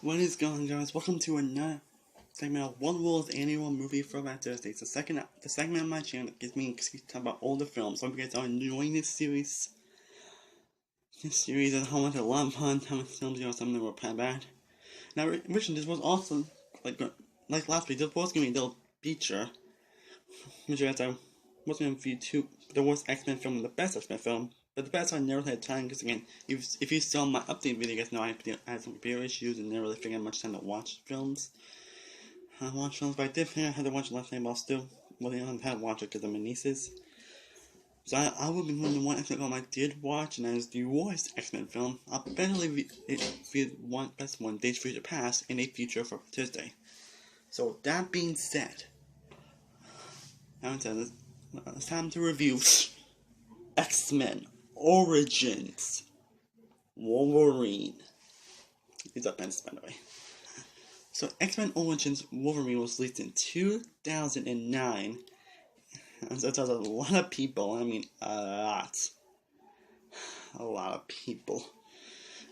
What is going on, guys? Welcome to another segment of One World's annual movie Throwback Thursday. It's the segment of my channel that gives me an excuse to talk about older films. I hope you guys are enjoying this series. And how much I love fun, how much films, some of them were kind of bad. Now, originally, this was also, like last week, this was going to be a little feature. Which I was going to review the worst X-Men film and the best X-Men film. But the best I never had time, because again, if you saw my update video, you guys know I had some computer issues and never really figured out much time to watch films. But I did figure I had to watch last night, but I still really haven't had to watch it because of my nieces. So I will be doing the one X-Men film I did watch, and that is the worst X-Men film. I'll eventually review one best one, Days of Future Past, in a future for Thursday. So that being said, it's time to review X-Men Origins Wolverine. These are pencils, by the way. So, X-Men Origins Wolverine was released in 2009. And so, there's a lot of people. I mean, a lot of people.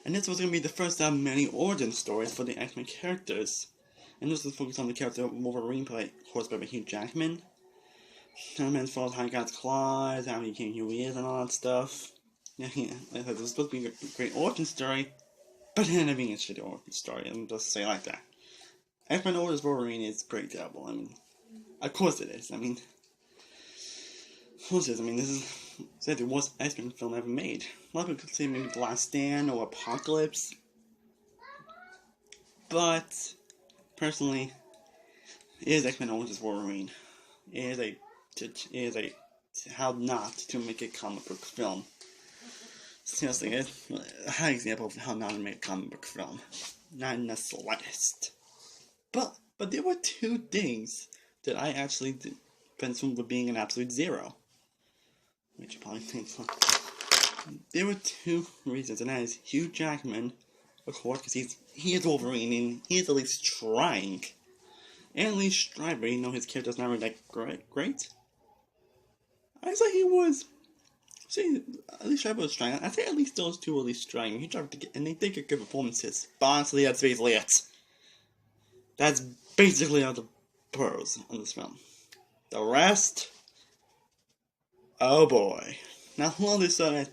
And this was going to be the first of many origin stories for the X-Men characters. And this was focused on the character Wolverine, played by Hugh Jackman. As far as how he got his claws, how he became who he is, and all that stuff. It was supposed to be a great origin story, but it ended up being a shitty origin story, and just say it like that. X-Men Origins Wolverine is pretty terrible. I mean, of course it is. This is the worst X-Men film ever made. A lot of people could say maybe The Last Stand or Apocalypse, but personally, it is X-Men Origins Wolverine. It is a how not to make a comic book film. Seriously, it's a high example of how not to make a comic book film. Not in the slightest. But there were two things that I actually went from being an absolute zero. Which you probably think so. There were two reasons, and that is Hugh Jackman, of course, because he is Wolverine, and he is at least trying. And at least Striver, his character's not really that great. I say he was. At least Striver was trying. I say at least those two were at least trying. And they did get good performances. But honestly, that's basically it. That's basically all the pearls on this film. The rest, oh boy. Now, all this stuff has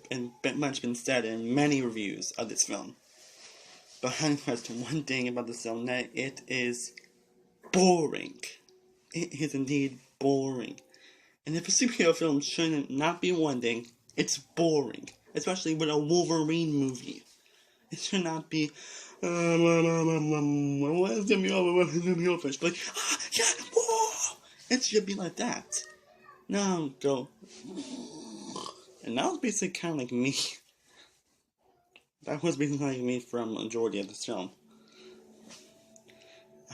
much been said in many reviews of this film. But having question one thing about this film, that it is boring. It is indeed boring. And if a superhero film shouldn't not be one thing, it's boring. Especially with a Wolverine movie. It should not be, what is going to be over? But yeah, whoa! It should be like that. Now go, and that was basically kind of like me. That was basically like me for a majority of this film.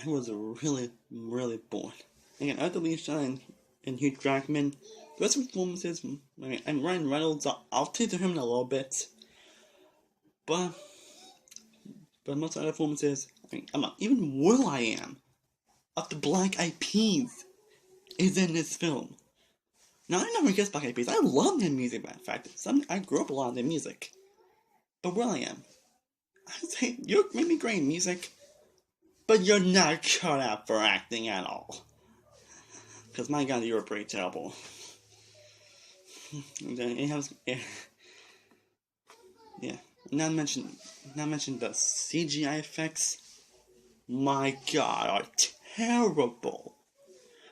I was really, really bored. Again, after Lee Shine and Hugh Jackman, the rest of the performances, and Ryan Reynolds, I'll take to him in a little bit. But most of the performances, even Will.i.am of the Black Eyed Peas is in this film. Now, I never guessed Black Eyed Peas. I love their music, in fact. I grew up a lot of their music. But Will.i.am, I say, you're maybe great in music, but you're not cut out for acting at all. Because my god, you were pretty terrible. And then Not mention the CGI effects. My god, are terrible.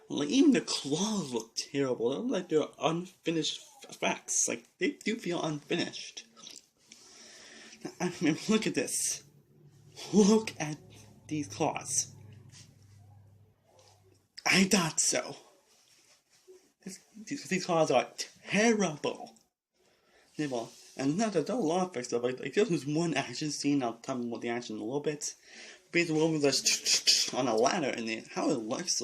Like, even the claws look terrible. They look like they're unfinished effects. Like, they do feel unfinished. Now, look at this. Look at these claws. I thought so. These claws are terrible. And now there's a lot of effects stuff. Like there was one action scene. I'll talk about the action in a little bit. Basically, Wolverine's on a ladder, and how it looks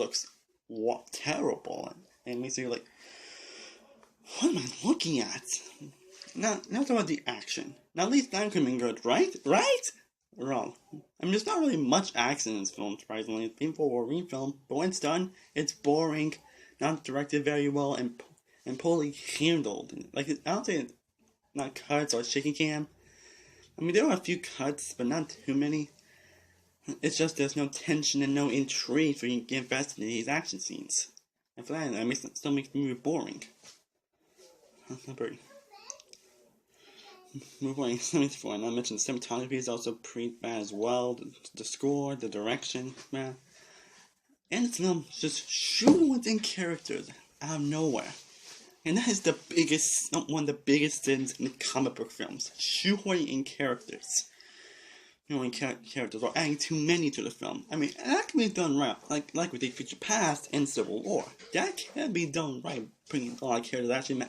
terrible. And makes you like, what am I looking at? Now talk about the action. Now at least that could have been good, right? Wrong. There's not really much action in this film, surprisingly. It's been for a Wolverine film, but when it's done, it's boring, not directed very well, and poorly handled. Like, I don't say not cuts or shaky cam. There were a few cuts, but not too many. It's just there's no tension and no intrigue for you to get invested in these action scenes. And for that, it still makes the movie boring. Moving before, and I mentioned cinematography is also pretty bad as well. The score, the direction, man. And the film just shoehorns characters out of nowhere. And that is one of the biggest sins in comic book films. Shoehorning in characters. Characters or adding too many to the film. I mean, that can be done right, like we did Future Past and Civil War. That can be done right, bringing a lot of characters actually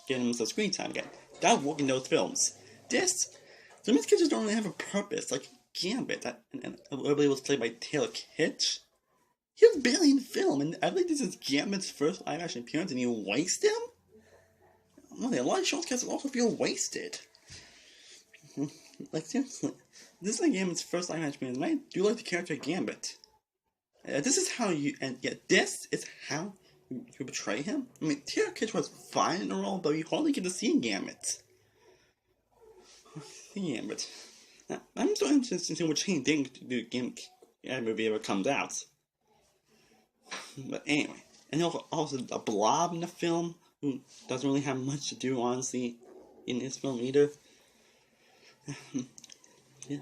getting them some screen time again. That would work in those films. Some of these characters don't really have a purpose, like Gambit, and I believe it was played by Taylor Kitsch. He was barely in the film, and I believe this is Gambit's first live-action appearance, and you waste him? Well, a lot of short characters also feel wasted. Like, seriously, this is like Gambit's first live-action appearance, and I do like the character Gambit. This is how you portray him. I mean, Taylor Kitsch was fine in the role, but we hardly get to see Gambit. Now, I'm so interested in seeing what Shane thinks to do Gambit movie ever comes out. But anyway, and also the Blob in the film, who doesn't really have much to do, honestly, in this film either. Yeah.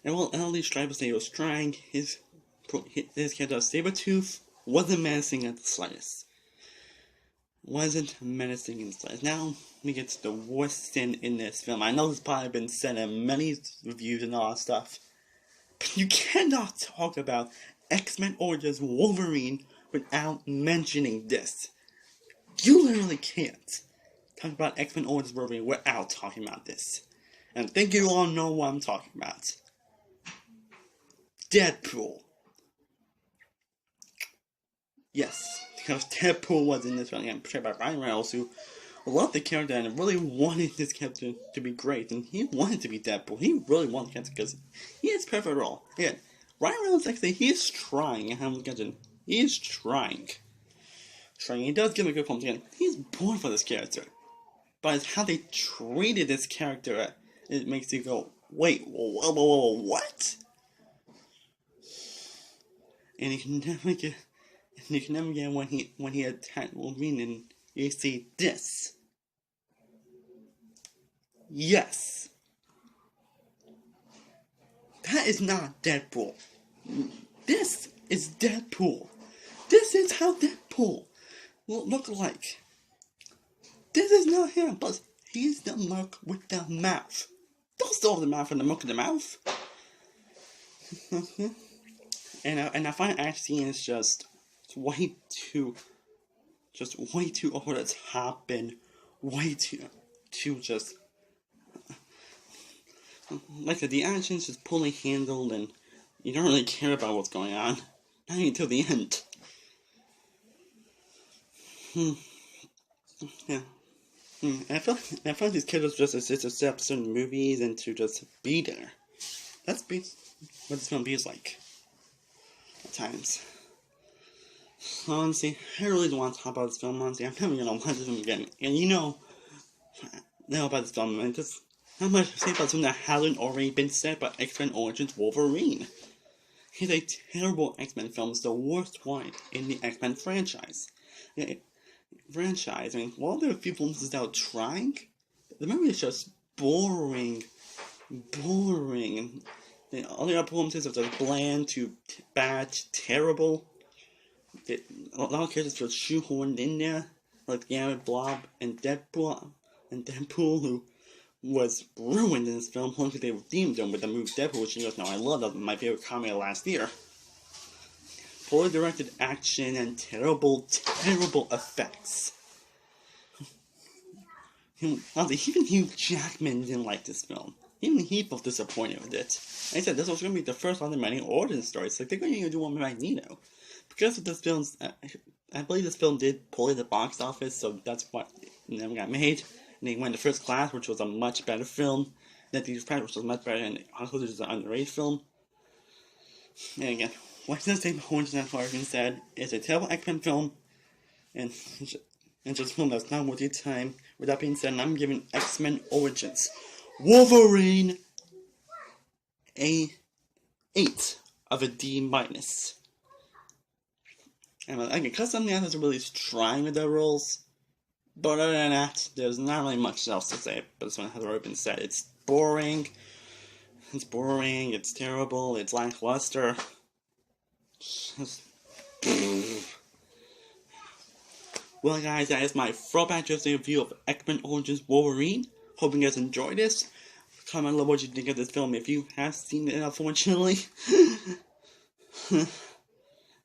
And while L.D. Stryper say he was trying, his character Sabretooth wasn't menacing at the slightest. Now we get to the worst sin in this film. I know this has probably been said in many reviews and all that stuff, but you cannot talk about X-Men Origins Wolverine without mentioning this. You literally can't talk about X-Men Origins Wolverine without talking about this. And I think you all know what I'm talking about. Deadpool. Yes, because Deadpool was in this film, again, portrayed by Ryan Reynolds, who loved the character and really wanted this character to be great, and he wanted to be Deadpool. He really wanted the character because he is perfect at all. Again, Ryan Reynolds actually, he is trying, he is trying. He does give a good performance again. He's born for this character. But it's how they treated this character, it makes you go, wait, whoa, what? And you can never get when he attacked Wolverine, and you see this. Yes. That is not Deadpool. This is Deadpool. This is how Deadpool will look like. This is not him, but he's the merc with the mouth. Don't stole the mouth and the merc with the mouth. and I find action is just way too over the top and way too just like the action's just poorly handled, and you don't really care about what's going on, not even until the end. Yeah. I feel like these characters just exist to set up certain movies and to just be there. That's what this film feels like at times. Honestly, I really don't want to talk about this film, honestly. I'm never gonna watch this film again. And you know about this film, and just not much to say about something that hasn't already been said about X-Men Origins Wolverine. It's a terrible X-Men film. It's the worst one in the X-Men franchise. I mean, while there are a few films that are trying, the movie is just boring. And all the other performances are just bland to bad to terrible. A lot of characters feel shoehorned in there, like Gambit, Blob, and Deadpool, who was ruined in this film, only because they redeemed him with the movie Deadpool, which you guys know I love. That was my favorite comedy of last year. Poorly directed action and terrible effects. Even Hugh Jackman didn't like this film. Even he felt disappointed with it. Like I said, this was going to be the first one of many origin stories. Like, they're going to do one with Magneto. Because of this film's, I believe this film did poorly at the box office, so that's why it never got made. And they went to First Class, which was a much better film. That These Pride, which was much better, and also this is an underrated film. And again, what does say Origins and Origins said, it's a terrible X-Men film, and just a film that's not worth your time. With that being said, I'm giving X-Men Origins Wolverine a 8 of a D minus. And again, because some of the actors are really trying with their roles, but other than that, there's not really much else to say. But this one has already been said. It's boring. It's terrible. It's lackluster. Well, guys, that is my Throwback Thursday review of X-Men Origins Wolverine. Hope you guys enjoyed this. Comment below what you think of this film if you have seen it, unfortunately.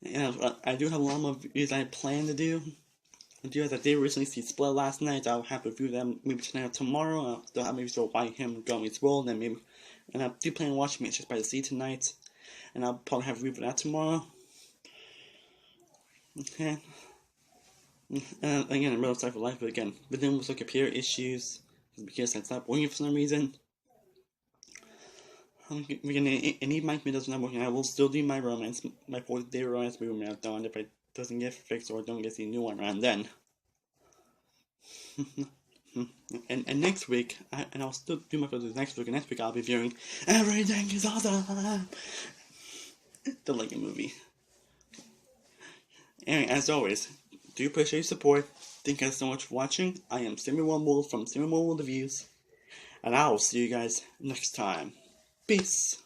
And I do have a lot more reviews I plan to do. I did recently see Split last night. I'll have to review them maybe tonight or tomorrow. I'll still have maybe why him going his role, and maybe. And I do plan on watching it just by the Sea tonight. And I'll probably have a review of that tomorrow. Okay. Again, I'm really sorry for life, but again, with them with computer issues, because I stopped working for some reason. Any Mike Me doesn't have working, I will still do my 40-day romance movie marathon if it doesn't get fixed or don't get the new one around then. and next week, I'll still do my photos next week, and next week I'll be viewing Everything is Awesome! The Lego movie. Anyway, as always, do appreciate your support. Thank you guys so much for watching. I am Samuel Wolf from Samuel Wolf Reviews, and I will see you guys next time. Peace.